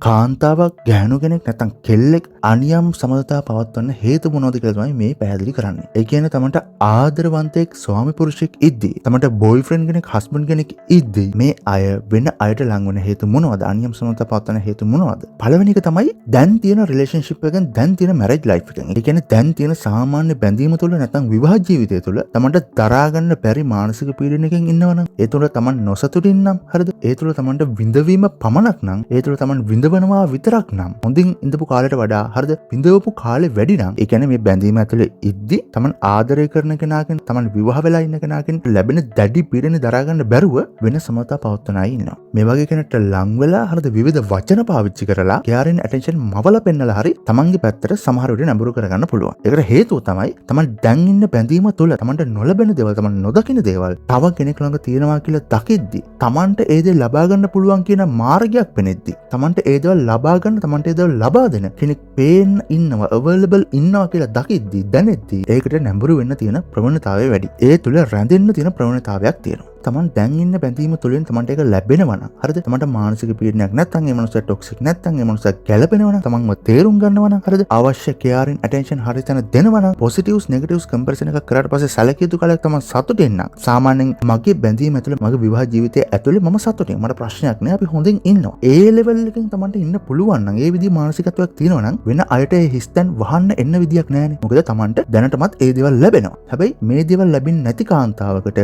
කාන්තාවක් ගැහණු කෙනෙක් නැත්නම් කෙල්ලෙක් අනියම් සමගතා පවත්වන්න හේතු මොනවද කියලා තමයි මේ පැහැදිලි කරන්නේ. ඒ කියන්නේ තමන්ට ආදරවන්තයෙක් ස්වාමි පුරුෂයෙක් ඉද්දී, තමන්ට බොයිෆ්‍රෙන්ඩ් කෙනෙක්, හස්බන්ඩ් කෙනෙක් ඉද්දී මේ අය වෙන අයට ලං වෙන හේතු මොනවද? අනියම් සමගතා පවත්වන්න හේතු මොනවද? පළවෙනි එක තමයි දැන් තියෙන රිලේෂන්ෂිප් එකෙන්, දැන් තියෙන මැරේජ් ලයිෆ් එකෙන්. ඒ කියන්නේ දැන් තියෙන සාමාන්‍ය බැඳීම තුළ නැත්නම් විවාහ ජීවිතය තුළ තමන්ට දරා ගන්න බැරි මානසික පීඩනයකින් ඉන්නවනම්, ඒ තුළ තමන් නොසතුටින් නම්, හරිද? ඒ තුළ තමන්ට විඳවීම පමණක් නම්, ඒ තුළ තමන් විඳවනවා විතරක් නම්, හොඳින් ඉඳපු කාලයට වඩා හරිද විඳවපු කාලේ වැඩි නම්, ඒ කියන්නේ මේ බැඳීම ඇතුලේ ඉද්දි තමන් ආදරය කරන කෙනාගෙන්, තමන් විවාහ වෙලා ඉන්න කෙනාගෙන් ලැබෙන දැඩි පීඩන දරා ගන්න බැරුව වෙන සමතා පවත්වන අය ඉන්නවා. මේ වගේ කෙනෙක්ට ලං වෙලා හරිද විවිධ වචන පාවිච්චි කරලා කෙයාරින් ඇටෙන්ෂන් මවල පෙන්නලා හරි තමන්ගේ පැත්තට සමහර විට නැඹුරු කරගන්න පුළුවන්. ඒකට හේතුව තමයි තමන් දැන් ඉන්න බැඳීම තුළ තමන්ට නොලැබෙන දේවල්, තමන් නොදකින දේවල් තව කෙනෙක් ළඟ තියෙනවා කියලා දකිද්දි, තමන්ට ඒ දේ ලබා ගන්න පුළුවන් කියන මාර්ගයක් පෙනෙද්දි, තමන්ට ඒ දේවල් ලබා ගන්න, තමන්ට ඒ දේවල් ලබා දෙන කෙනෙක් පේන්න ඉන්නවා, අවైలබල් ඉන්නවා කියලා දකිද්දි, දැනෙද්දි ඒකට නැඹුරු වෙන්න තියෙන ප්‍රවණතාවය වැඩි. ඒ තුළ රැඳෙන්න තියෙන ප්‍රවණතාවයක් තියෙනවා. තමන් දැන් ඉන්න බැඳීම තුළින් තමන්ට ඒක ලැබෙනවා නම්, හරිද? තමන්ට මානසික පීඩනයක් නැත්නම්, ඒ මනුස්සයා ටොක්සික් නැත්නම්, ඒ මනුස්සයා ගැළපෙනවා නම්, තමන්ව තේරුම් ගන්නවා නම්, හරිද? අවශ්‍ය කෙයාරින් ඇටෙන්ෂන් හරි තැන දෙනවා නම්, පොසිටිව්ස් නෙගටිව්ස් කම්පැරිසන් එකක් කරාට පස්සේ සැලකිය යුතු කාලයක් තමන් සතුටින් නම්, සාමාන්‍යයෙන් මගේ බැඳීම ඇතුළේ, මගේ විවාහ ජීවිතයේ ඇතුළේ මම සතුටින්, මට ප්‍රශ්නයක් නෑ, අපි හොඳින් ඉන්නවා. ඒ ලෙවල් එකකින් තමන්ට ඉන්න පුළුවන් නම්, ඒ විදිහේ මානසිකත්වයක් තියෙනවා නම්, වෙන අයට ඒ හිස්තැන් වහන්න එන්න විදියක් නෑනේ. මොකද තමන්ට දැනටමත් ඒ දේවල් ලැබෙනවා. හැබැයි මේ දේවල් ලැබෙන්නේ නැති කාන්තාවකට